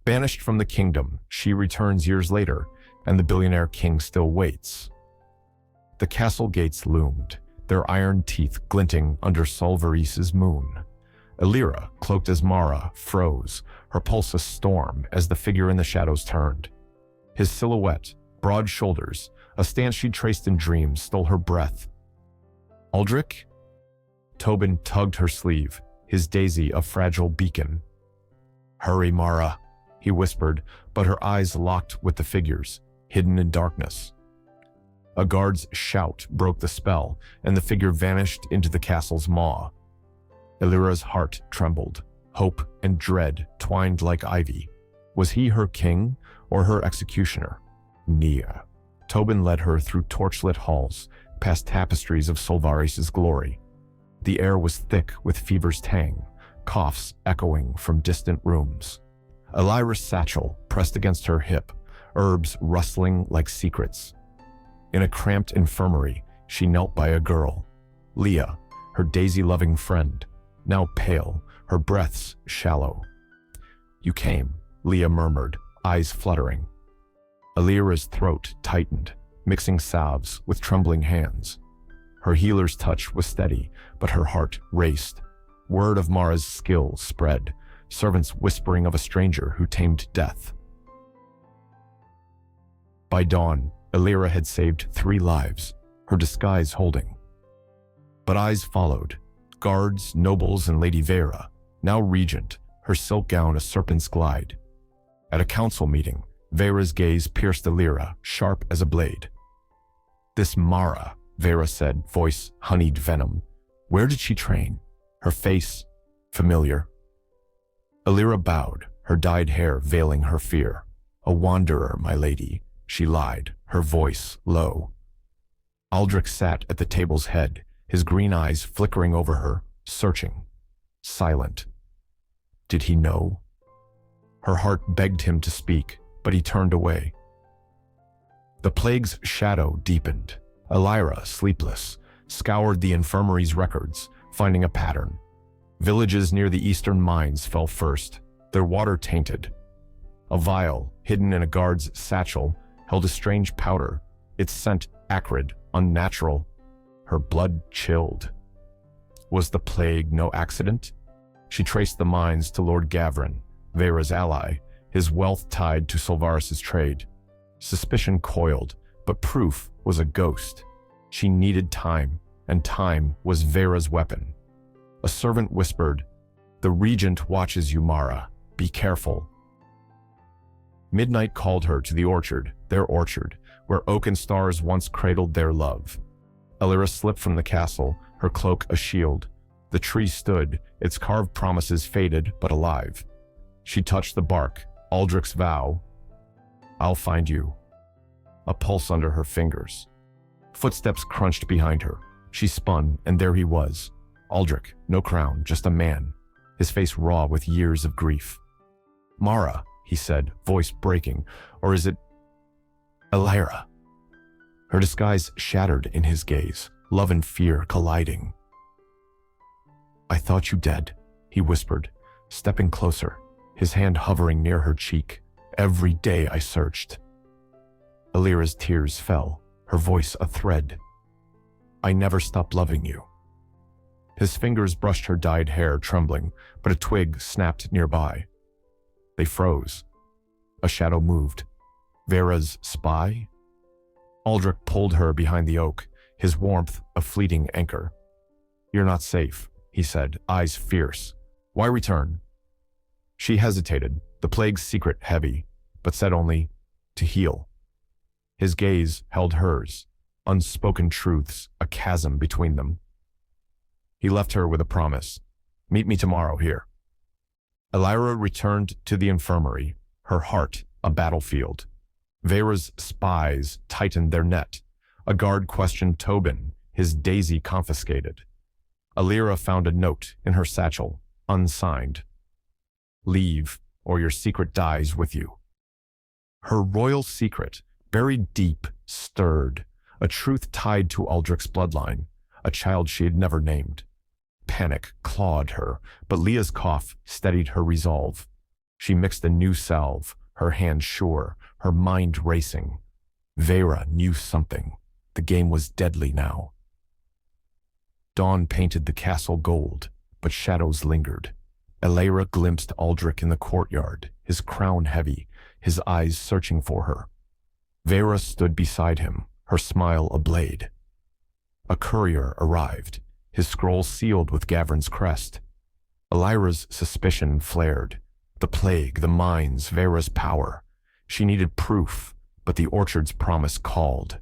Banished from the kingdom, she returns years later, and the billionaire king still waits. The castle gates loomed, their iron teeth glinting under Solvaris's moon. Illyra, cloaked as Mara, froze, her pulse a storm as the figure in the shadows turned. His silhouette, broad shoulders, a stance she'd traced in dreams, stole her breath. Aldrich? Tobin tugged her sleeve, his daisy a fragile beacon. Hurry, Mara, he whispered, but her eyes locked with the figures, hidden in darkness. A guard's shout broke the spell, and the figure vanished into the castle's maw. Illyra's heart trembled, hope and dread twined like ivy. Was he her king or her executioner? Nia. Tobin led her through torchlit halls, past tapestries of Solvaris's glory. The air was thick with fever's tang, coughs echoing from distant rooms. Illyra's satchel pressed against her hip, herbs rustling like secrets. In a cramped infirmary, she knelt by a girl, Leah, her daisy-loving friend, now pale, her breaths shallow. You came, Leah murmured, eyes fluttering. Illyra's throat tightened, mixing salves with trembling hands. Her healer's touch was steady, but her heart raced. Word of Mara's skill spread, servants whispering of a stranger who tamed death. By dawn, Illyra had saved 3 lives, her disguise holding. But eyes followed, guards, nobles, and Lady Vera, now regent, her silk gown a serpent's glide. At a council meeting, Vera's gaze pierced Illyra, sharp as a blade. This Mara, Vera said, voice honeyed venom. Where did she train? Her face familiar. Illyra bowed, her dyed hair veiling her fear. A wanderer, my lady, she lied, her voice low. Aldrich sat at the table's head, his green eyes flickering over her, searching, silent. Did he know? Her heart begged him to speak, but he turned away. The plague's shadow deepened. Illyra, sleepless, scoured the infirmary's records, finding a pattern. Villages near the eastern mines fell first, their water tainted. A vial, hidden in a guard's satchel, held a strange powder, its scent acrid, unnatural. Her blood chilled. Was the plague no accident? She traced the mines to Lord Gavrin, Vera's ally, his wealth tied to Solvaris's trade. Suspicion coiled, but proof was a ghost. She needed time, and time was Vera's weapon. A servant whispered, "The regent watches you, Mara. Be careful." Midnight called her to the orchard, their orchard, where oak and stars once cradled their love. Illyra slipped from the castle, her cloak a shield. The tree stood, its carved promises faded but alive. She touched the bark, Aldrich's vow. I'll find you. A pulse under her fingers. Footsteps crunched behind her. She spun, and there he was. Aldrich, no crown, just a man, his face raw with years of grief. Mara, he said, voice breaking, or is it Illyra? Her disguise shattered in his gaze, love and fear colliding. I thought you dead, he whispered, stepping closer, his hand hovering near her cheek. Every day I searched. Illyra's tears fell, her voice a thread. I never stopped loving you. His fingers brushed her dyed hair, trembling, but a twig snapped nearby. They froze. A shadow moved. Vera's spy? Aldrich pulled her behind the oak, his warmth a fleeting anchor. You're not safe, he said, eyes fierce. Why return? She hesitated, the plague's secret heavy, but said only, to heal. His gaze held hers, unspoken truths, a chasm between them. He left her with a promise. Meet me tomorrow here. Illyra returned to the infirmary, her heart a battlefield. Vera's spies tightened their net. A guard questioned Tobin, his daisy confiscated. Illyra found a note in her satchel, unsigned. Leave, or your secret dies with you. Her royal secret, buried deep, stirred, a truth tied to Aldrich's bloodline, a child she had never named. Panic clawed her, but Leah's cough steadied her resolve. She mixed a new salve, her hand sure, her mind racing. Vera knew something. The game was deadly now. Dawn painted the castle gold, but shadows lingered. Elira glimpsed Aldrich in the courtyard, his crown heavy, his eyes searching for her. Vera stood beside him, her smile ablade. A courier arrived, his scroll sealed with Gavrin's crest. Elira's suspicion flared. The plague, the mines, Vera's power. She needed proof, but the orchard's promise called.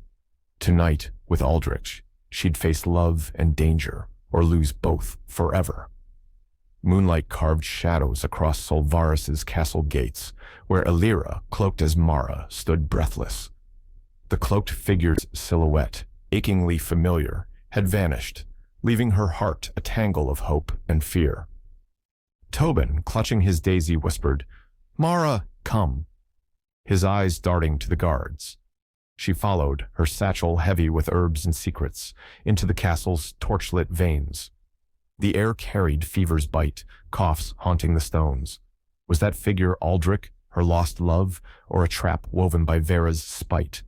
Tonight, with Aldrich, she'd face love and danger, or lose both forever. Moonlight carved shadows across Solvaris's castle gates, where Elira, cloaked as Mara, stood breathless. The cloaked figure's silhouette, achingly familiar, had vanished, leaving her heart a tangle of hope and fear. Tobin, clutching his daisy, whispered, "Mara, come," his eyes darting to the guards. She followed, her satchel heavy with herbs and secrets, into the castle's torchlit veins. The air carried fever's bite, coughs haunting the stones. Was that figure Aldrich, her lost love, or a trap woven by Vera's spite?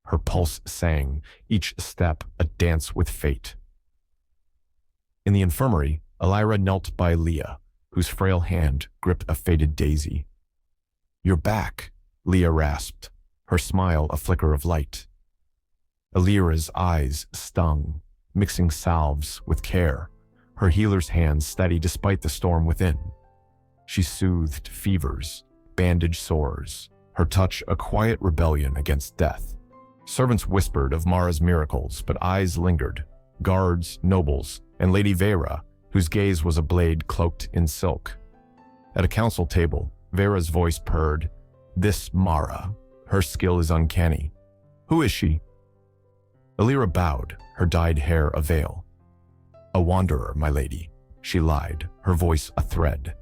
Her pulse sang, each step a dance with fate. In the infirmary, Elira knelt by Leah, whose frail hand gripped a faded daisy. "You're back," Leah rasped, her smile a flicker of light. Elira's eyes stung, mixing salves with care, her healer's hands steady despite the storm within. She soothed fevers, bandaged sores, her touch a quiet rebellion against death. Servants whispered of Mara's miracles, but eyes lingered. Guards, nobles, and Lady Vera, whose gaze was a blade cloaked in silk. At a council table, Vera's voice purred, "This Mara, her skill is uncanny. Who is she?" Elira bowed, her dyed hair a veil. "A wanderer, my lady," she lied, her voice a thread.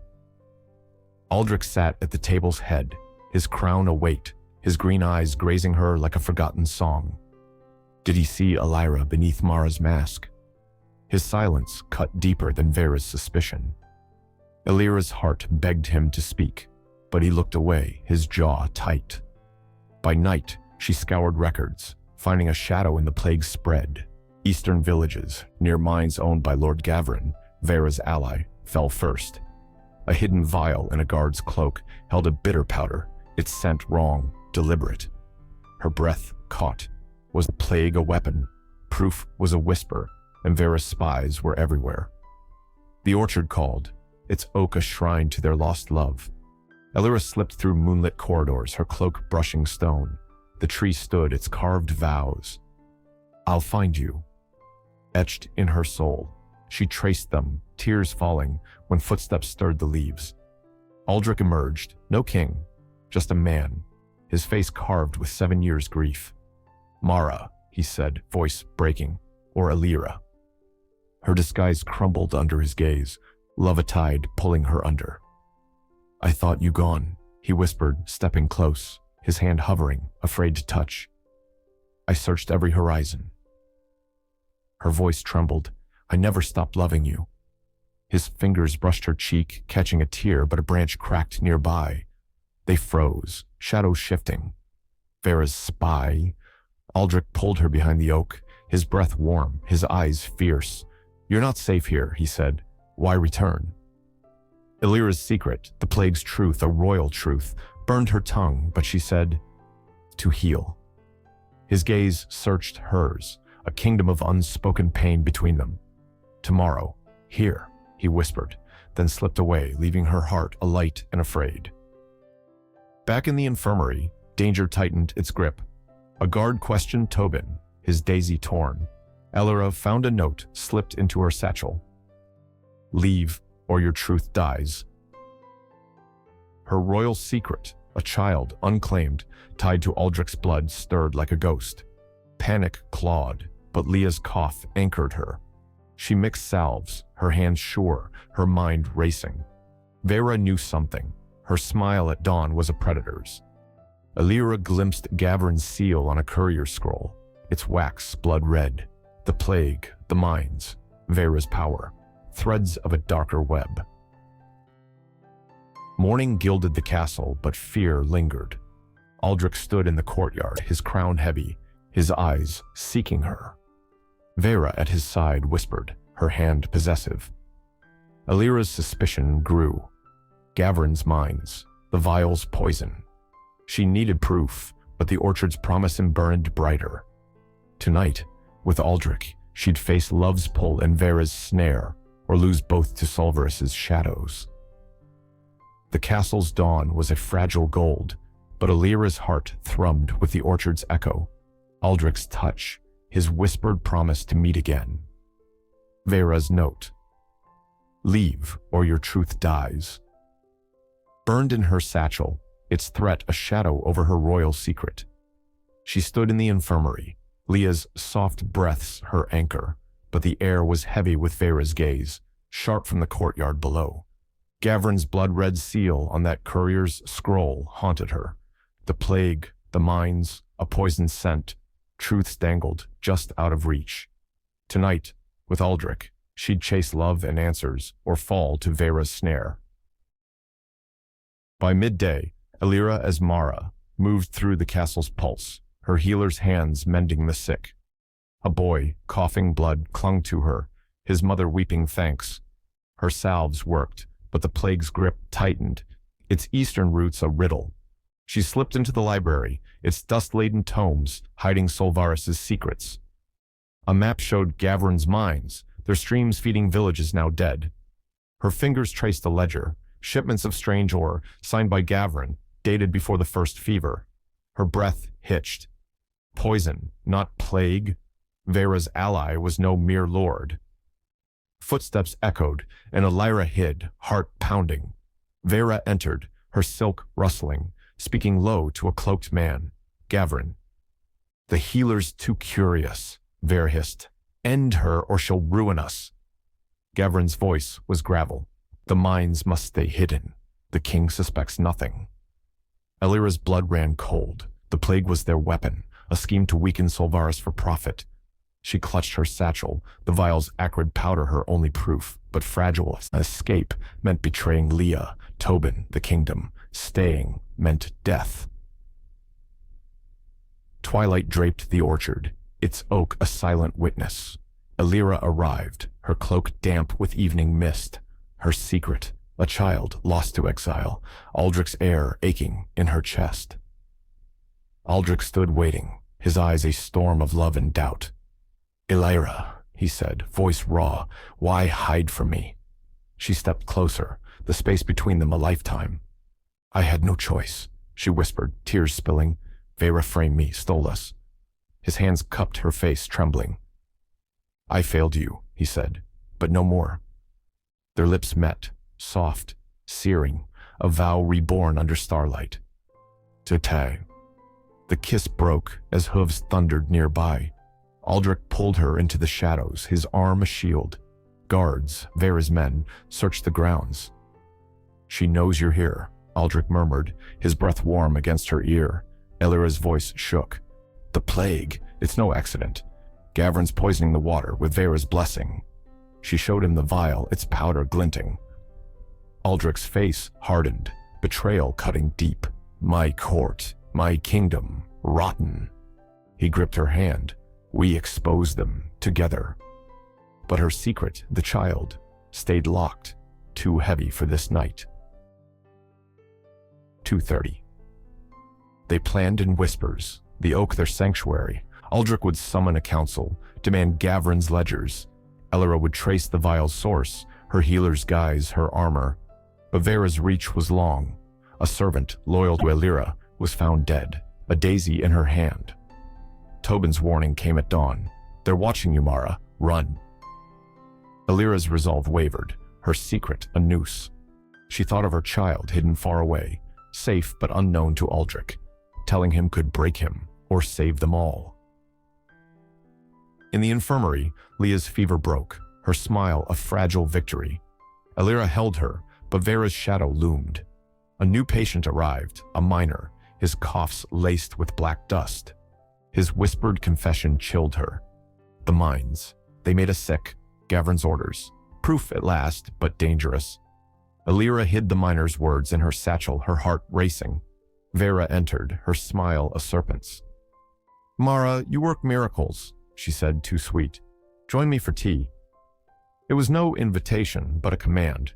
Aldrich sat at the table's head, his crown a weight, his green eyes grazing her like a forgotten song. Did he see Elira beneath Mara's mask? His silence cut deeper than Vera's suspicion. Elira's heart begged him to speak, but he looked away, his jaw tight. By night, she scoured records, finding a shadow in the plague's spread. Eastern villages, near mines owned by Lord Gavrin, Vera's ally, fell first. A hidden vial in a guard's cloak held a bitter powder, its scent wrong, deliberate. Her breath caught. Was the plague a weapon? Proof was a whisper, and Vera's spies were everywhere. The orchard called, its oak a shrine to their lost love. Elira slipped through moonlit corridors, her cloak brushing stone. The tree stood, its carved vows. "I'll find you." Etched in her soul, she traced them, tears falling, when footsteps stirred the leaves. Aldrich emerged, no king, just a man, his face carved with 7 years' grief. "Mara," he said, voice breaking, "or Elira." Her disguise crumbled under his gaze, love a tide pulling her under. "I thought you gone," he whispered, stepping close, his hand hovering, afraid to touch. "I searched every horizon." Her voice trembled. "I never stopped loving you." His fingers brushed her cheek, catching a tear, but a branch cracked nearby. They froze, shadows shifting. Vera's spy. Aldrich pulled her behind the oak, his breath warm, his eyes fierce. "You're not safe here," he said. "Why return?" Elira's secret, the plague's truth, a royal truth, burned her tongue, but she said, "To heal." His gaze searched hers, a kingdom of unspoken pain between them. "Tomorrow, here," he whispered, then slipped away, leaving her heart alight and afraid. Back in the infirmary, danger tightened its grip. A guard questioned Tobin, his daisy torn. Elira found a note slipped into her satchel. "Leave, or your truth dies." Her royal secret, a child unclaimed, tied to Aldrich's blood, stirred like a ghost. Panic clawed, but Leah's cough anchored her. She mixed salves, her hands sure, her mind racing. Vera knew something. Her smile at dawn was a predator's. Elira glimpsed Gavrin's seal on a courier scroll, its wax blood red. The plague, the mines, Vera's power, threads of a darker web. Morning gilded the castle, but fear lingered. Aldrich stood in the courtyard, his crown heavy, his eyes seeking her. Vera at his side whispered, her hand possessive. Alira's suspicion grew. Gavrin's mines, the vial's poison. She needed proof, but the orchard's promise burned brighter. Tonight, with Aldrich, she'd face love's pull and Vera's snare, or lose both to Solvarus's shadows. The castle's dawn was a fragile gold, but Alira's heart thrummed with the orchard's echo, Aldrich's touch, his whispered promise to meet again. Vera's note. Leave, or your truth dies. Burned in her satchel, its threat a shadow over her royal secret. She stood in the infirmary, Leah's soft breaths her anchor, but the air was heavy with Vera's gaze, sharp from the courtyard below. Gavrin's blood-red seal on that courier's scroll haunted her. The plague, the mines, a poisoned scent, truths dangled just out of reach. Tonight, with Aldrich, she'd chase love and answers, or fall to Vera's snare. By midday, Alira as Mara moved through the castle's pulse, her healer's hands mending the sick. A boy, coughing blood, clung to her, his mother weeping thanks. Her salves worked, but the plague's grip tightened, its eastern roots a riddle. She slipped into the library, its dust-laden tomes hiding Solvarus's secrets. A map showed Gavrin's mines, their streams feeding villages now dead. Her fingers traced a ledger, shipments of strange ore, signed by Gavrin, dated before the first fever. Her breath hitched. Poison, not plague. Vera's ally was no mere lord. Footsteps echoed, and Alira hid, heart pounding. Vera entered, her silk rustling, speaking low to a cloaked man, Gavrin. The healer's too curious, Vera hissed. End her or she'll ruin us. Gavrin's voice was gravel. The mines must stay hidden. The king suspects nothing. Alira's blood ran cold. The plague was their weapon, a scheme to weaken Solvarus for profit. She clutched her satchel, the vial's acrid powder her only proof, but fragile. Escape meant betraying Leah, Tobin, the kingdom. Staying meant death. Twilight draped the orchard, its oak a silent witness. Alira arrived, her cloak damp with evening mist. Her secret, a child lost to exile, Aldrich's air aching in her chest. Aldrich stood waiting, his eyes a storm of love and doubt. Alira, he said, voice raw, why hide from me? She stepped closer, the space between them a lifetime. I had no choice, she whispered, tears spilling. Vera framed me, stole us. His hands cupped her face, trembling. I failed you, he said, but no more. Their lips met, soft, searing, a vow reborn under starlight. Tete. The kiss broke as hooves thundered nearby. Aldrich pulled her into the shadows, his arm a shield. Guards, Vera's men, searched the grounds. She knows you're here, Aldrich murmured, his breath warm against her ear. Alira's voice shook. The plague, it's no accident. Gavrin's poisoning the water with Vera's blessing. She showed him the vial, its powder glinting. Aldrich's face hardened, betrayal cutting deep. My court, my kingdom, rotten. He gripped her hand. We exposed them, together. But her secret, the child, stayed locked, too heavy for this night. 2:30. They planned in whispers, the oak their sanctuary. Aldrich would summon a council, demand Gavrin's ledgers. Alira would trace the vial's source, her healer's guise, her armor. But Vera's reach was long. A servant, loyal to Alira, was found dead, a daisy in her hand. Tobin's warning came at dawn. They're watching you, Mara. Run. Alira's resolve wavered, her secret a noose. She thought of her child hidden far away, safe but unknown to Aldrich. Telling him could break him, or save them all. In the infirmary, Leah's fever broke, her smile a fragile victory. Alira held her, but Vera's shadow loomed. A new patient arrived, a miner, his coughs laced with black dust. His whispered confession chilled her. The mines, they made us sick, Gavrin's orders. Proof at last, but dangerous. Elira hid the miner's words in her satchel, her heart racing. Vera entered, her smile a serpent's. "Mara, you work miracles," she said, too sweet. "Join me for tea." It was no invitation, but a command.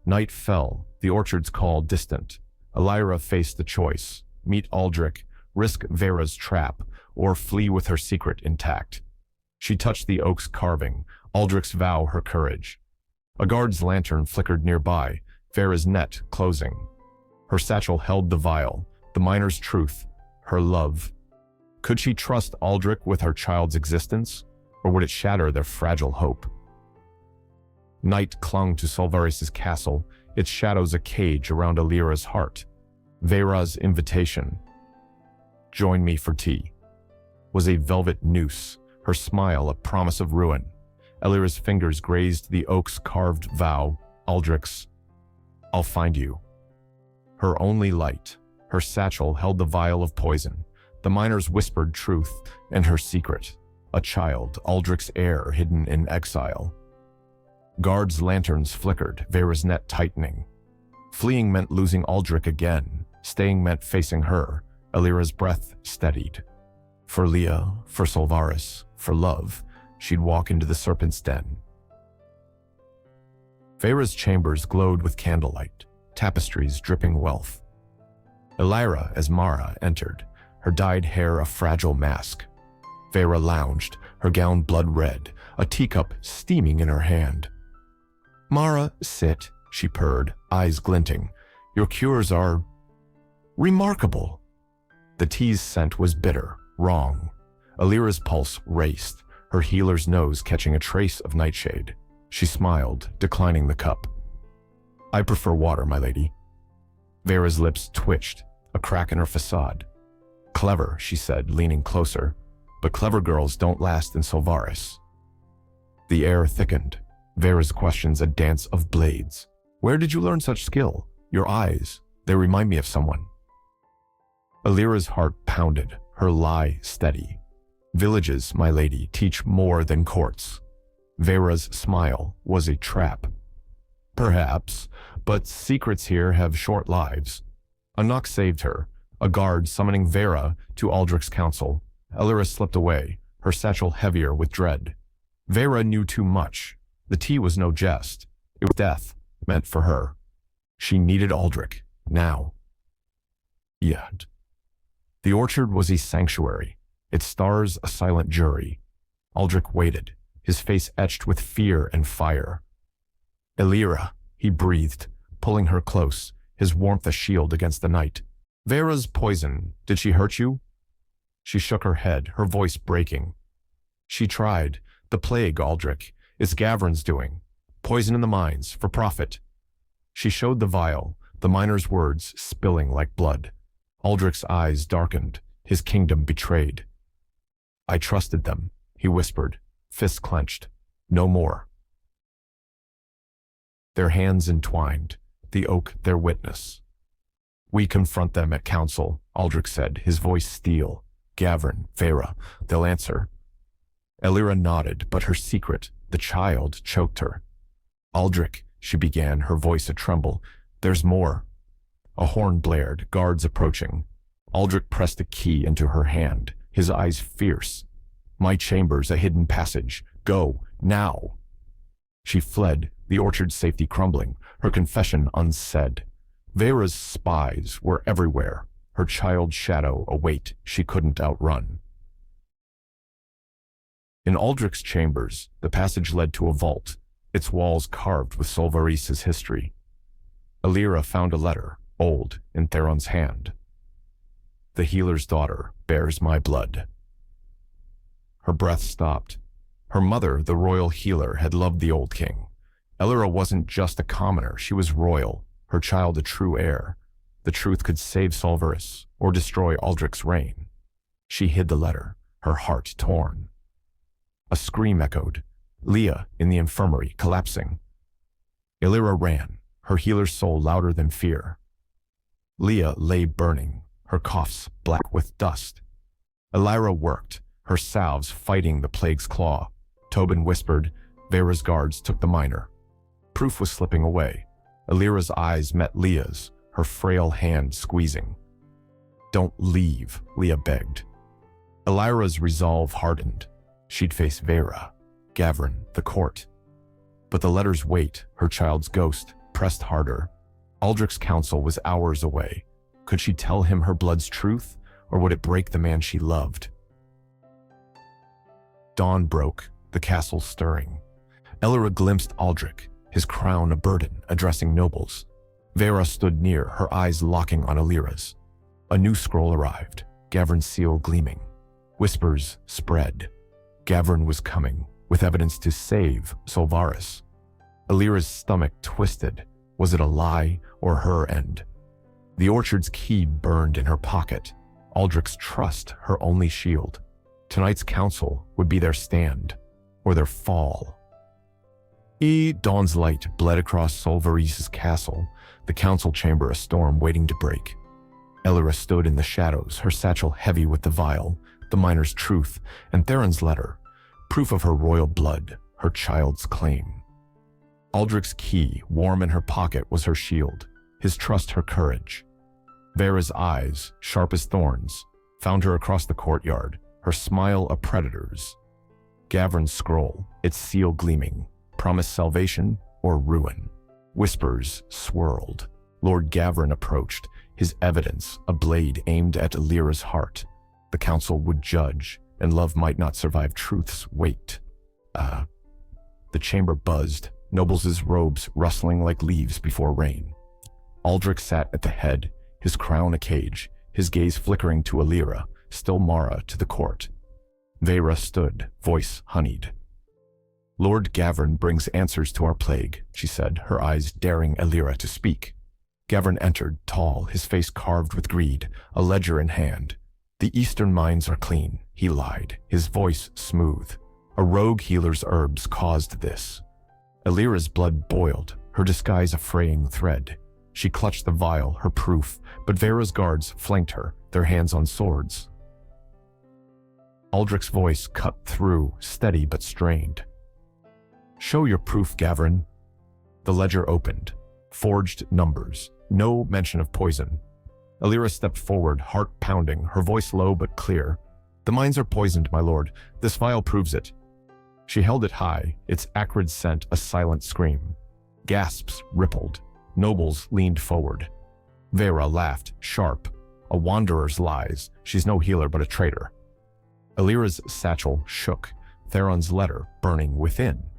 Night fell, the orchard's call distant. Elira faced the choice: meet Aldrich, risk Vera's trap, or flee with her secret intact. She touched the oak's carving, Aldrich's vow her courage. A guard's lantern flickered nearby, Vera's net closing. Her satchel held the vial, the miner's truth, her love. Could she trust Aldrich with her child's existence, or would it shatter their fragile hope? Night clung to Solvaris's castle, its shadows a cage around Elira's heart. Vera's invitation, "Join me for tea," was a velvet noose, her smile a promise of ruin. Elira's fingers grazed the oak's carved vow, Aldrich's, "I'll find you." Her only light, her satchel held the vial of poison, the miner's whispered truth, and her secret, a child, Aldrich's heir hidden in exile. Guards' lanterns flickered, Vera's net tightening. Fleeing meant losing Aldrich again, staying meant facing her. Elira's breath steadied. For Leah, for Solvaris, for love, she'd walk into the serpent's den. Vera's chambers glowed with candlelight, tapestries dripping wealth. Elira, as Mara entered, her dyed hair a fragile mask. Vera lounged, her gown blood red, a teacup steaming in her hand. "Mara, sit," she purred, eyes glinting. "Your cures are remarkable." The tea's scent was bitter, wrong. Elira's pulse raced, her healer's nose catching a trace of nightshade. She smiled, declining the cup. "I prefer water, my lady." Vera's lips twitched, a crack in her facade. "Clever," she said, leaning closer, "but clever girls don't last in Solvaris." The air thickened, Vera's questions a dance of blades. "Where did you learn such skill? Your eyes, they remind me of someone." Elira's heart pounded, her lie steady. "Villages, my lady, teach more than courts." Vera's smile was a trap. "Perhaps, but secrets here have short lives." A knock saved her, a guard summoning Vera to Aldrich's council. Elira slipped away, her satchel heavier with dread. Vera knew too much. The tea was no jest. It was death, meant for her. She needed Aldrich, now. Yet. The orchard was a sanctuary, its stars a silent jury. Aldrich waited, his face etched with fear and fire. "Elira," he breathed, pulling her close, his warmth a shield against the night. "Vera's poison, did she hurt you?" She shook her head, her voice breaking. "She tried. The plague, Aldrich. It's Gavrin's doing. Poison in the mines, for profit." She showed the vial, the miner's words spilling like blood. Aldrich's eyes darkened, his kingdom betrayed. "I trusted them," he whispered, fists clenched. "No more." Their hands entwined, the oak their witness. "We confront them at council," Aldrich said, his voice steel. "Gavrin, Vera, they'll answer." Elira nodded, but her secret, the child, choked her. "Aldrich," she began, her voice a tremble. "There's more." A horn blared, guards approaching. Aldrich pressed a key into her hand, his eyes fierce. "My chamber's a hidden passage. Go, now." She fled, the orchard's safety crumbling, her confession unsaid. Vera's spies were everywhere, her child's shadow a weight she couldn't outrun. In Aldrich's chambers, the passage led to a vault, its walls carved with Solvaris's history. Elira found a letter, old, in Theron's hand. "The healer's daughter bears my blood." Her breath stopped. Her mother, the royal healer, had loved the old king. Elira wasn't just a commoner, she was royal, her child a true heir. The truth could save Solvaris, or destroy Aldrich's reign. She hid the letter, her heart torn. A scream echoed, Leah in the infirmary, collapsing. Elira ran, her healer's soul louder than fear. Leah lay burning, her coughs black with dust. Elira worked, her salves fighting the plague's claw. Tobin whispered, Vera's guards took the miner. Proof was slipping away, Alira's eyes met Leah's, her frail hand squeezing. "Don't leave," Leah begged. Alira's resolve hardened. She'd face Vera, Gavin, the court. But the letter's weight, her child's ghost, pressed harder. Aldrich's counsel was hours away. Could she tell him her blood's truth, or would it break the man she loved? Dawn broke, the castle stirring. Elira glimpsed Aldrich, his crown a burden, addressing nobles. Vera stood near, her eyes locking on Alira's. A new scroll arrived, Gavrin's seal gleaming. Whispers spread. Gavrin was coming, with evidence to save Solvaris. Alira's stomach twisted. Was it a lie or her end? The orchard's key burned in her pocket. Aldrich's trust, her only shield. Tonight's council would be their stand, or their fall. Dawn's light bled across Solvaris' castle, the council chamber a storm waiting to break. Elira stood in the shadows, her satchel heavy with the vial, the miner's truth, and Theron's letter, proof of her royal blood, her child's claim. Aldrich's key, warm in her pocket, was her shield, his trust her courage. Vera's eyes, sharp as thorns, found her across the courtyard, her smile a predator's. Gavrin's scroll, its seal gleaming, promised salvation or ruin. Whispers swirled. Lord Gavrin approached, his evidence a blade aimed at Alira's heart. The council would judge, and love might not survive truth's weight. The chamber buzzed, nobles' robes rustling like leaves before rain. Aldrich sat at the head, his crown a cage, his gaze flickering to Alira, still Mara to the court. Vera stood, voice honeyed. "Lord Gavrin brings answers to our plague," she said, her eyes daring Alira to speak. Gavrin entered, tall, his face carved with greed, a ledger in hand. "The eastern mines are clean," he lied, his voice smooth. "A rogue healer's herbs caused this." Alira's blood boiled, her disguise a fraying thread. She clutched the vial, her proof, but Vera's guards flanked her, their hands on swords. Aldrich's voice cut through, steady but strained. "Show your proof, Gavrin." The ledger opened. Forged numbers. No mention of poison. Alira stepped forward, heart pounding, her voice low but clear. "The mines are poisoned, my lord. This vial proves it." She held it high, its acrid scent a silent scream. Gasps rippled. Nobles leaned forward. Vera laughed, sharp. "A wanderer's lies. She's no healer but a traitor." Alira's satchel shook, Theron's letter burning within.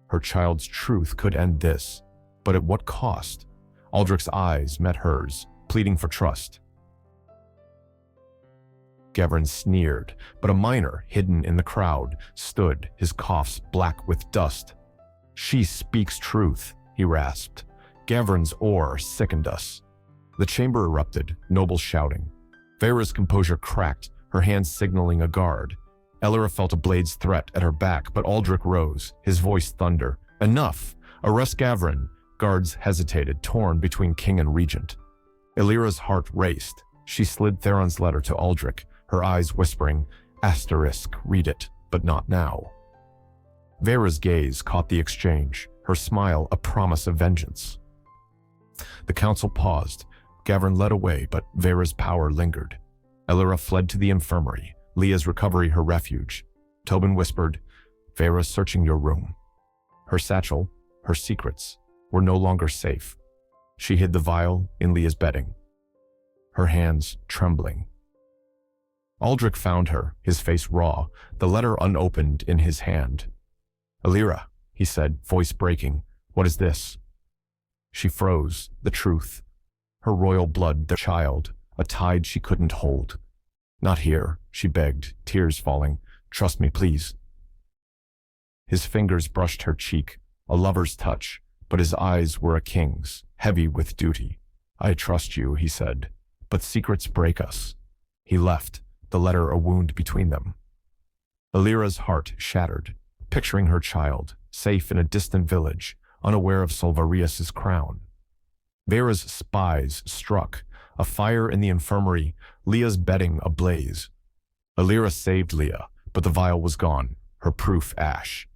Her child's truth could end this, but at what cost? Aldrich's eyes met hers, pleading for trust. Gavrin sneered, but a miner, hidden in the crowd, stood, his coughs black with dust. "She speaks truth," he rasped. Gavrin's oar sickened us. The chamber erupted, nobles shouting. Vera's composure cracked, her hands signaling a guard. Elira felt a blade's threat at her back, but Aldrich rose, his voice thunder. "Enough! Arrest Gavrin!" Guards hesitated, torn between king and regent. Alira's heart raced. She slid Theron's letter to Aldrich, her eyes whispering, "Asterisk, read it, but not now." Vera's gaze caught the exchange, her smile a promise of vengeance. The council paused. Gavrin led away, but Vera's power lingered. Elira fled to the infirmary, Leah's recovery her refuge. Tobin whispered, "Vera's searching your room." Her satchel, her secrets, were no longer safe. She hid the vial in Leah's bedding, her hands trembling. Aldrich found her, his face raw, the letter unopened in his hand. "Alira," he said, voice breaking, "what is this?" She froze, the truth. Her royal blood, their child, a tide she couldn't hold. "Not here," she begged, tears falling. "Trust me, please." His fingers brushed her cheek, a lover's touch, but his eyes were a king's, heavy with duty. "I trust you," he said, "but secrets break us." He left, the letter a wound between them. Alira's heart shattered, picturing her child, safe in a distant village, unaware of Solvarius' crown. Vera's spies struck, a fire in the infirmary, Leah's bedding ablaze. Alira saved Leah, but the vial was gone, her proof ash.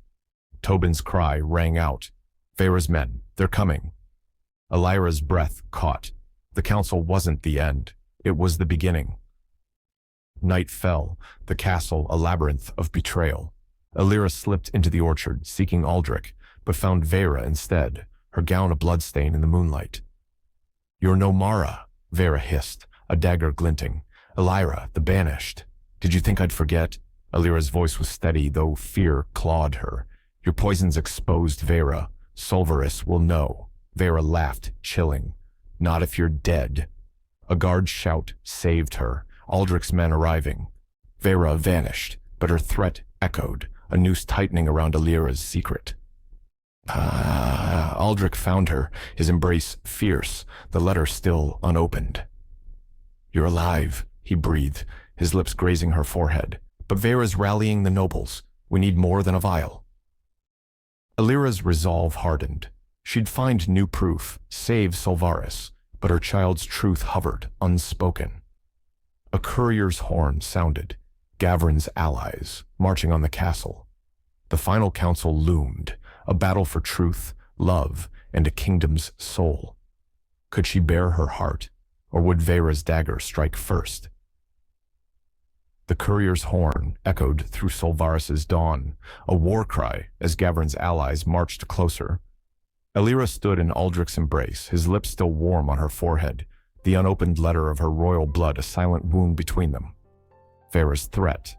Tobin's cry rang out. "Vera's men, they're coming." Elira's breath caught. The council wasn't the end. It was the beginning. Night fell, the castle a labyrinth of betrayal. Elira slipped into the orchard, seeking Aldrich, but found Vera instead, her gown a bloodstain in the moonlight. "You're no Mara," Vera hissed, a dagger glinting. "Elira, the Banished. Did you think I'd forget?" Elira's voice was steady, though fear clawed her. "Your poison's exposed, Vera. Solvaris will know." Vera laughed, chilling. "Not if you're dead." A guard's shout saved her, Aldrich's men arriving. Vera vanished, but her threat echoed, a noose tightening around Elira's secret. Aldrich found her, his embrace fierce, the letter still unopened. "You're alive," he breathed, his lips grazing her forehead. "But Vera's rallying the nobles. We need more than a vial." Elira's resolve hardened. She'd find new proof, save Solvaris, but her child's truth hovered, unspoken. A courier's horn sounded, Gavrin's allies, marching on the castle. The final council loomed, a battle for truth, love, and a kingdom's soul. Could she bare her heart, or would Vera's dagger strike first? The courier's horn echoed through Solvaris's dawn, a war cry as Gavrin's allies marched closer. Elira stood in Aldrich's embrace, his lips still warm on her forehead, the unopened letter of her royal blood a silent wound between them. Vera's threat.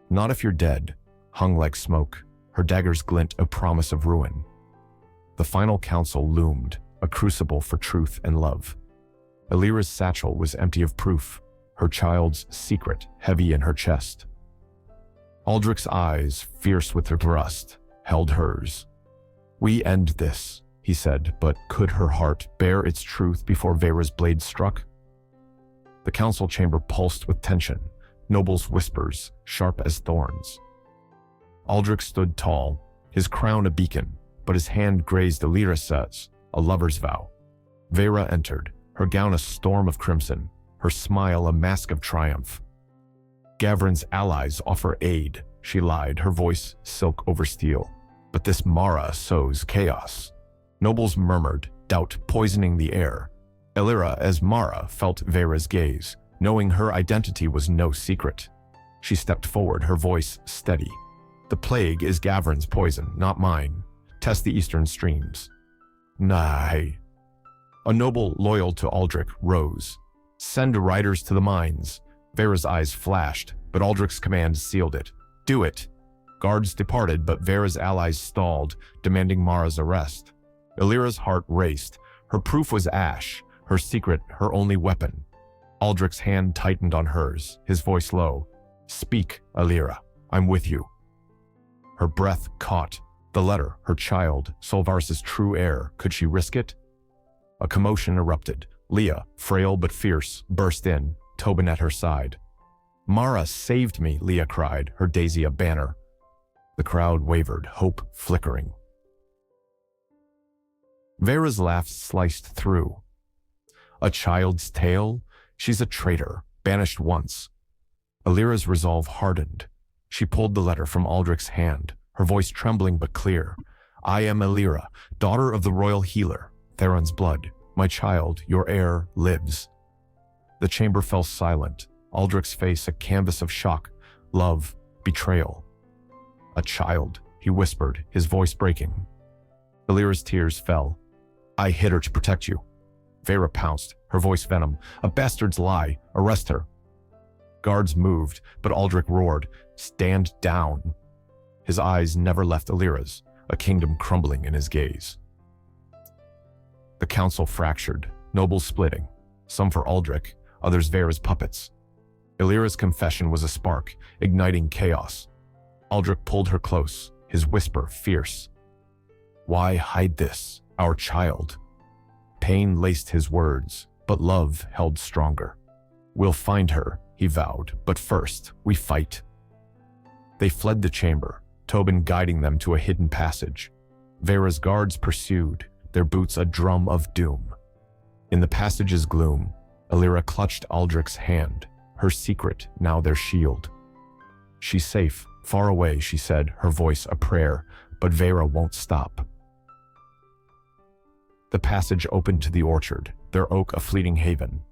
"Not if you're dead," hung like smoke, her dagger's glint a promise of ruin. The final council loomed, a crucible for truth and love. Elira's satchel was empty of proof, her child's secret heavy in her chest. Aldrich's eyes, fierce with their lust, held hers. "We end this," he said, but could her heart bear its truth before Vera's blade struck? The council chamber pulsed with tension, nobles' whispers, sharp as thorns. Aldrich stood tall, his crown a beacon, but his hand grazed Elira's, a lover's vow. Vera entered, her gown a storm of crimson, her smile a mask of triumph. "Gavrin's allies offer aid," she lied, her voice silk over steel. "But this Mara sows chaos." Nobles murmured, doubt poisoning the air. Elira, as Mara, felt Vera's gaze, knowing her identity was no secret. She stepped forward, her voice steady. "The plague is Gavrin's poison, not mine. Test the eastern streams." "Nay." A noble loyal to Aldrich rose. "Send riders to the mines." Vera's eyes flashed, but Aldrich's command sealed it. "Do it." Guards departed, but Vera's allies stalled, demanding Mara's arrest. Elira's heart raced. Her proof was ash, her secret her only weapon. Aldrich's hand tightened on hers, his voice low. "Speak, Elira. I'm with you." Her breath caught. The letter, her child, Solvaris's true heir. Could she risk it? A commotion erupted. Leah, frail but fierce, burst in, Tobin at her side. "Mara saved me," Leah cried, her daisy a banner. The crowd wavered, hope flickering. Vera's laugh sliced through. "A child's tale? She's a traitor, banished once." Elira's resolve hardened. She pulled the letter from Aldrich's hand, her voice trembling but clear. "I am Elira, daughter of the royal healer, Theron's blood. My child, your heir, lives." The chamber fell silent, Aldrich's face a canvas of shock, love, betrayal. "A child," he whispered, his voice breaking. Elira's tears fell. "I hid her to protect you." Vera pounced, her voice venom. "A bastard's lie. Arrest her." Guards moved, but Aldrich roared, "Stand down." His eyes never left Elira's, a kingdom crumbling in his gaze. The council fractured, nobles splitting, some for Aldrich, others Vera's puppets. Elira's confession was a spark, igniting chaos. Aldrich pulled her close, his whisper fierce. "Why hide this, our child?" Pain laced his words, but love held stronger. "We'll find her," he vowed, "but first, we fight." They fled the chamber, Tobin guiding them to a hidden passage. Vera's guards pursued, their boots a drum of doom. In the passage's gloom, Elira clutched Aldrich's hand, her secret now their shield. "She's safe, far away," she said, her voice a prayer, "but Vera won't stop." The passage opened to the orchard, their oak a fleeting haven.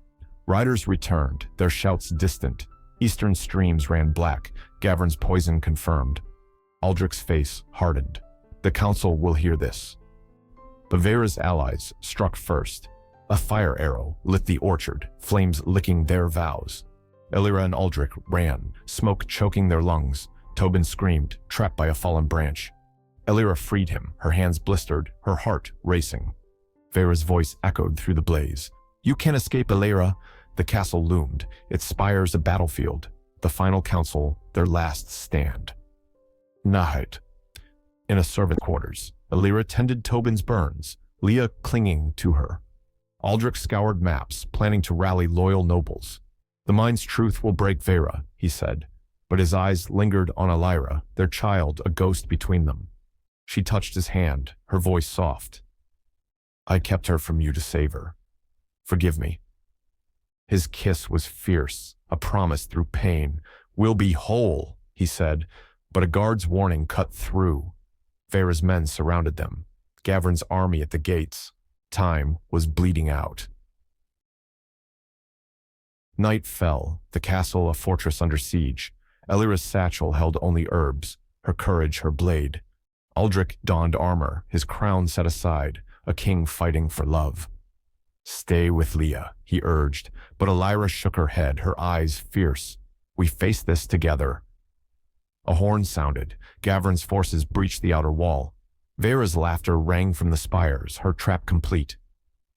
Riders returned, their shouts distant. Eastern streams ran black, Gavrin's poison confirmed. Aldrich's face hardened. The council will hear this. But Vera's allies struck first. A fire arrow lit the orchard, flames licking their vows. Elira and Aldrich ran, smoke choking their lungs. Tobin screamed, trapped by a fallen branch. Elira freed him, her hands blistered, her heart racing. Vera's voice echoed through the blaze. You can't escape, Elira. The castle loomed, its spires a battlefield. The final council, their last stand. Night. In a servant quarters, Elira tended Tobin's burns, Leah clinging to her. Aldrich scoured maps, planning to rally loyal nobles. The mind's truth will break Vera, he said, but his eyes lingered on Elira, their child, a ghost between them. She touched his hand, her voice soft. I kept her from you to save her. Forgive me. His kiss was fierce, a promise through pain. We'll be whole, he said, but a guard's warning cut through. Vera's men surrounded them, Gavrin's army at the gates. Time was bleeding out. Night fell, the castle a fortress under siege. Elira's satchel held only herbs, her courage her blade. Aldrich donned armor, his crown set aside, a king fighting for love. Stay with Leah, he urged, but Elira shook her head, her eyes fierce. We face this together. A horn sounded. Gavrin's forces breached the outer wall. Vera's laughter rang from the spires, her trap complete.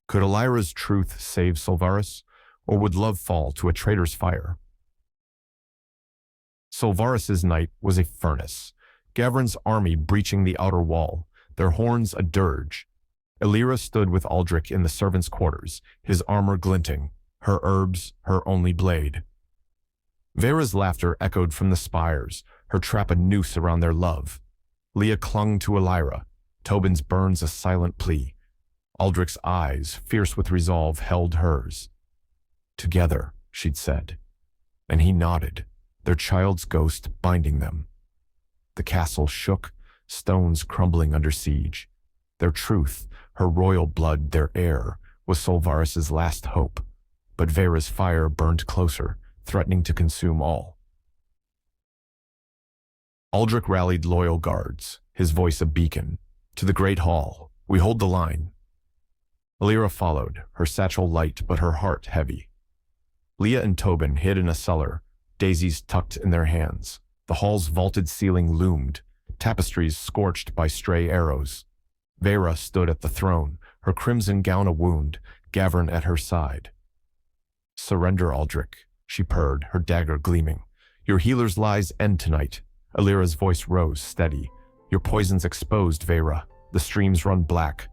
Could Elira's truth save Solvaris, or would love fall to a traitor's fire? Solvaris's night was a furnace. Gavrin's army breaching the outer wall, their horns a dirge. Elira stood with Aldrich in the servants' quarters, his armor glinting, her herbs her only blade. Vera's laughter echoed from the spires, her trap a noose around their love. Leah clung to Elira, Tobin's burns a silent plea. Aldrich's eyes, fierce with resolve, held hers. Together, she'd said, and he nodded, their child's ghost binding them. The castle shook, stones crumbling under siege. Their truth, her royal blood, their heir, was Solvaris's last hope, but Vera's fire burned closer, threatening to consume all. Aldrich rallied loyal guards, his voice a beacon. To the great hall, we hold the line. Elira followed, her satchel light but her heart heavy. Leah and Tobin hid in a cellar, daisies tucked in their hands. The hall's vaulted ceiling loomed, tapestries scorched by stray arrows. Vera stood at the throne, her crimson gown a wound, Gavrin at her side. Surrender, Aldrich, she purred, her dagger gleaming. Your healer's lies end tonight. Elira's voice rose, steady. Your poison's exposed, Vera. The streams run black.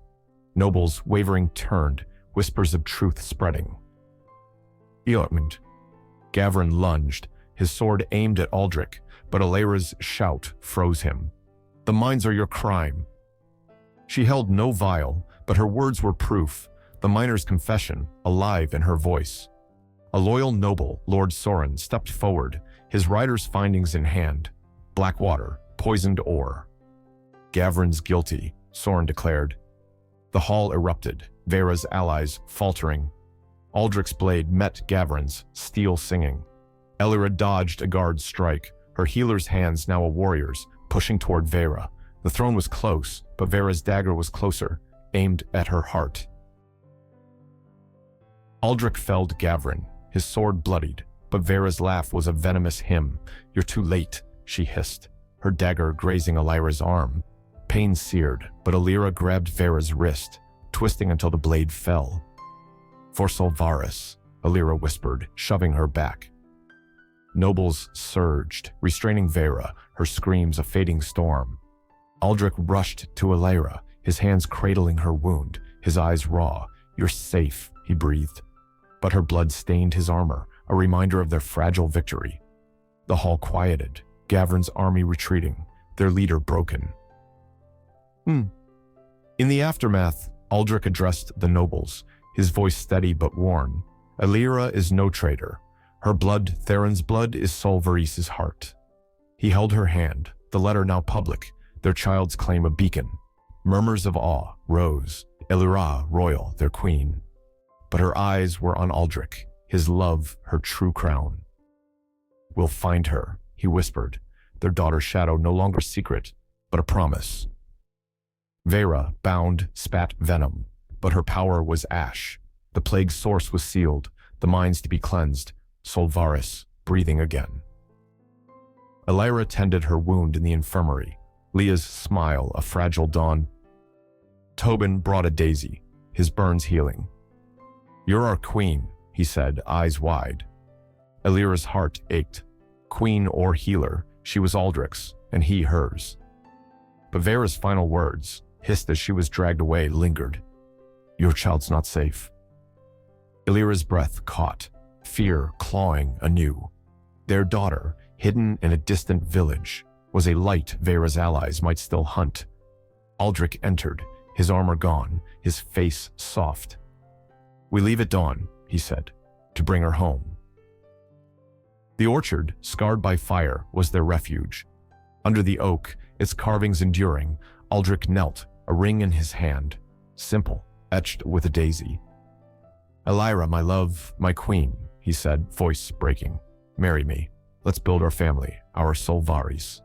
Nobles, wavering, turned, whispers of truth spreading. Eotmund. Gavrin lunged, his sword aimed at Aldrich, but Elira's shout froze him. The mines are your crime. She held no vial, but her words were proof, the miner's confession, alive in her voice. A loyal noble, Lord Soren, stepped forward, his rider's findings in hand. Black water, poisoned ore. Gavrin's guilty, Soren declared. The hall erupted, Vera's allies faltering. Aldrich's blade met Gavrin's, steel singing. Elira dodged a guard's strike, her healer's hands now a warrior's, pushing toward Vera. The throne was close, but Vera's dagger was closer, aimed at her heart. Aldrich felled Gavrin, his sword bloodied, but Vera's laugh was a venomous hymn. You're too late, she hissed, her dagger grazing Elira's arm. Pain seared, but Elira grabbed Vera's wrist, twisting until the blade fell. For Solvaris, Elira whispered, shoving her back. Nobles surged, restraining Vera, her screams a fading storm. Aldrich rushed to Elira, his hands cradling her wound, his eyes raw. You're safe, he breathed. But her blood stained his armor, a reminder of their fragile victory. The hall quieted, Gavrin's army retreating, their leader broken. In the aftermath, Aldrich addressed the nobles, his voice steady but worn. Elira is no traitor. Her blood, Theron's blood, is Solvaris's heart. He held her hand, the letter now public, their child's claim a beacon. Murmurs of awe rose. Elira, royal, their queen. But her eyes were on Aldrich, his love, her true crown. "We'll find her," he whispered, their daughter's shadow no longer secret, but a promise. Vera, bound, spat venom, but her power was ash. The plague's source was sealed, the minds to be cleansed, Solvaris, breathing again. Elira tended her wound in the infirmary, Leah's smile a fragile dawn. Tobin brought a daisy, his burns healing. "You're our queen," he said, eyes wide. Elira's heart ached. Queen or healer, she was Aldrich's, and he hers. But Vera's final words, hissed as she was dragged away, lingered. "Your child's not safe." Elira's breath caught, fear clawing anew. Their daughter, hidden in a distant village, was a light Vera's allies might still hunt. Aldrich entered, his armor gone, his face soft. "We leave at dawn," he said, "to bring her home." The orchard, scarred by fire, was their refuge. Under the oak, its carvings enduring, Aldrich knelt, a ring in his hand, simple, etched with a daisy. "Elira, my love, my queen," he said, voice breaking. "Marry me. Let's build our family, our Solvaris."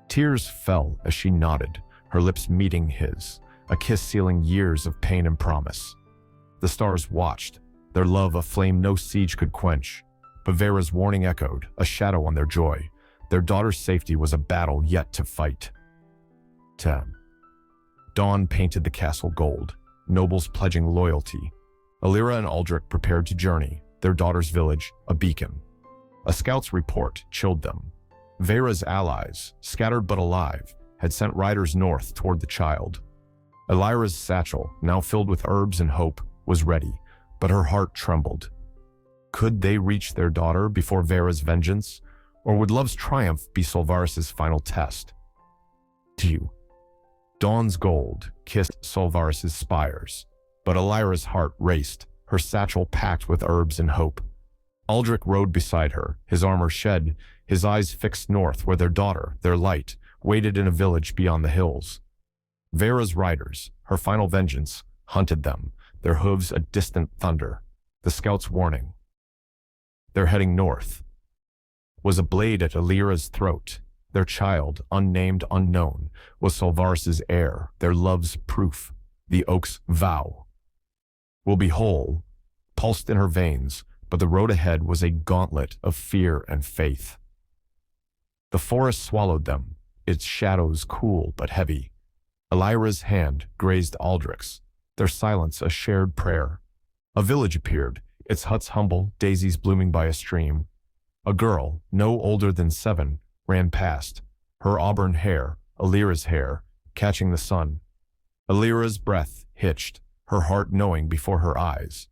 Tears fell as she nodded, her lips meeting his, a kiss sealing years of pain and promise. The stars watched, their love a flame no siege could quench. But Vera's warning echoed, a shadow on their joy. Their daughter's safety was a battle yet to fight. Dawn painted the castle gold, nobles pledging loyalty. Elira and Aldrich prepared to journey, their daughter's village, a beacon. A scout's report chilled them. Vera's allies, scattered but alive, had sent riders north toward the child. Elira's satchel, now filled with herbs and hope, was ready, but her heart trembled. Could they reach their daughter before Vera's vengeance, or would love's triumph be Solvaris' final test? Dawn's gold kissed Solvaris' spires, but Elira's heart raced, her satchel packed with herbs and hope. Aldrich rode beside her, his armor shed, his eyes fixed north where their daughter, their light, waited in a village beyond the hills. Vera's riders, her final vengeance, hunted them, their hooves a distant thunder. The scout's warning. "They're heading north," was a blade at Elira's throat. Their child, unnamed, unknown, was Solvaris' heir, their love's proof, the oak's vow. "We'll be whole," pulsed in her veins, but the road ahead was a gauntlet of fear and faith. The forest swallowed them, its shadows cool but heavy. Elira's hand grazed Aldrich's, their silence a shared prayer. A village appeared, its huts humble, daisies blooming by a stream. A girl, no older than 7, ran past, her auburn hair, Elira's hair, catching the sun. Elira's breath hitched, her heart knowing before her eyes.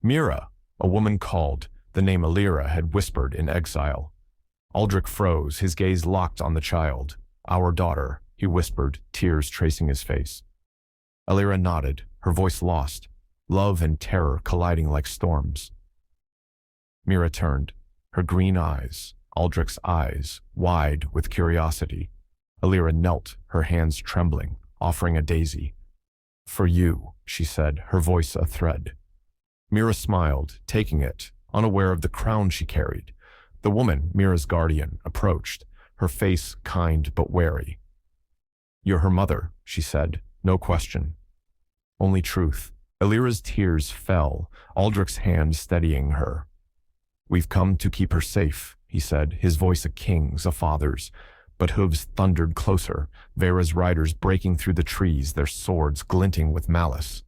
"Mira," a woman called, the name Elira had whispered in exile. Aldrich froze, his gaze locked on the child. "Our daughter," he whispered, tears tracing his face. Elira nodded, her voice lost, love and terror colliding like storms. Mira turned, her green eyes, Aldrich's eyes, wide with curiosity. Elira knelt, her hands trembling, offering a daisy. "For you," she said, her voice a thread. Mira smiled, taking it, unaware of the crown she carried. The woman, Mira's guardian, approached, her face kind but wary. "You're her mother," she said, no question. Only truth. Elira's tears fell, Aldrich's hand steadying her. "We've come to keep her safe," he said, his voice a king's, a father's. But hooves thundered closer, Vera's riders breaking through the trees, their swords glinting with malice.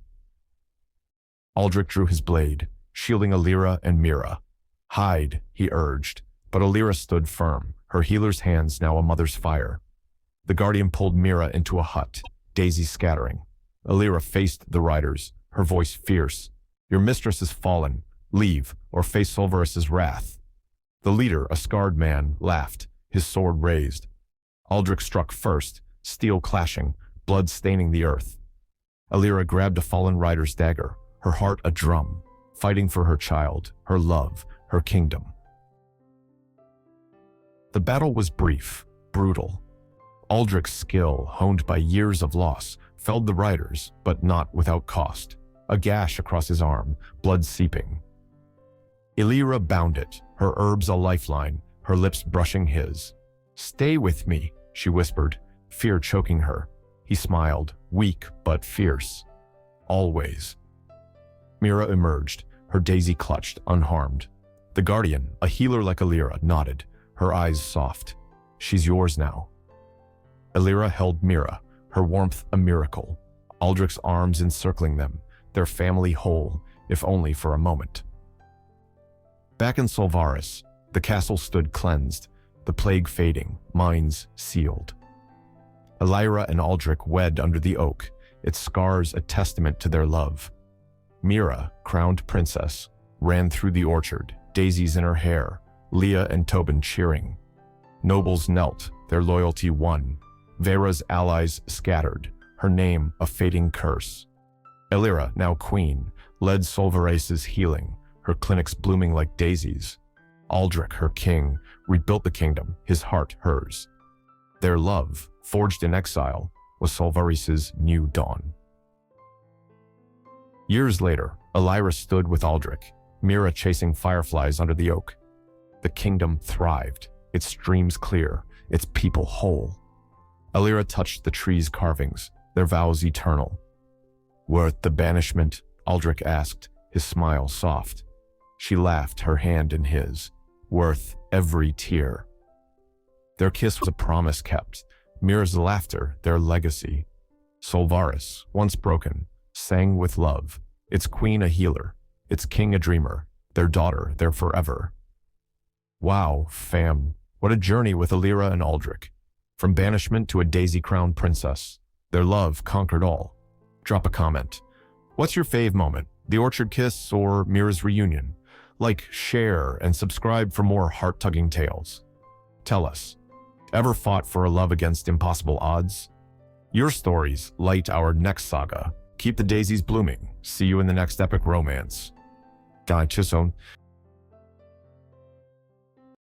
Aldrich drew his blade, shielding Elira and Mira. "Hide," he urged, but Elira stood firm, her healer's hands now a mother's fire. The guardian pulled Mira into a hut, daisies scattering. Elira faced the riders, her voice fierce. "Your mistress is fallen. Leave, or face Solvaris' wrath." The leader, a scarred man, laughed, his sword raised. Aldrich struck first, steel clashing, blood staining the earth. Elira grabbed a fallen rider's dagger, her heart a drum, fighting for her child, her love, her kingdom. The battle was brief, brutal. Aldrich's skill, honed by years of loss, felled the riders, but not without cost. A gash across his arm, blood seeping. Illyra bounded, her herbs a lifeline, her lips brushing his. "Stay with me," she whispered, fear choking her. He smiled, weak but fierce. "Always." Mira emerged, her daisy clutched, unharmed. The guardian, a healer like Illyra, nodded, her eyes soft. "She's yours now." Illyra held Mira, her warmth a miracle. Aldrich's arms encircling them, their family whole, if only for a moment. Back in Solvaris, the castle stood cleansed, the plague fading, minds sealed. Illyra and Aldrich wed under the oak, its scars a testament to their love. Mira, crowned princess, ran through the orchard, daisies in her hair, Leah and Tobin cheering. Nobles knelt, their loyalty won. Vera's allies scattered, her name a fading curse. Illyra, now queen, led Solvares' healing, her clinics blooming like daisies. Aldrich, her king, rebuilt the kingdom, his heart hers. Their love, forged in exile, was Solvares' new dawn. Years later, Illyra stood with Aldrich, Mira chasing fireflies under the oak. The kingdom thrived, its streams clear, its people whole. Illyra touched the tree's carvings, their vows eternal. "Worth the banishment?" Aldrich asked, his smile soft. She laughed, her hand in his. "Worth every tear." Their kiss was a promise kept, Mira's laughter their legacy. Solvaris, once broken, sang with love, its queen a healer, its king a dreamer, their daughter their forever. Wow, fam, what a journey with Illyra and Aldrich. From banishment to a daisy-crowned princess, their love conquered all. Drop a comment. What's your fave moment? The orchard kiss or Mira's reunion? Like, share, and subscribe for more heart-tugging tales. Tell us, ever fought for a love against impossible odds? Your stories light our next saga. Keep the daisies blooming. See you in the next epic romance. Guy Chisholm.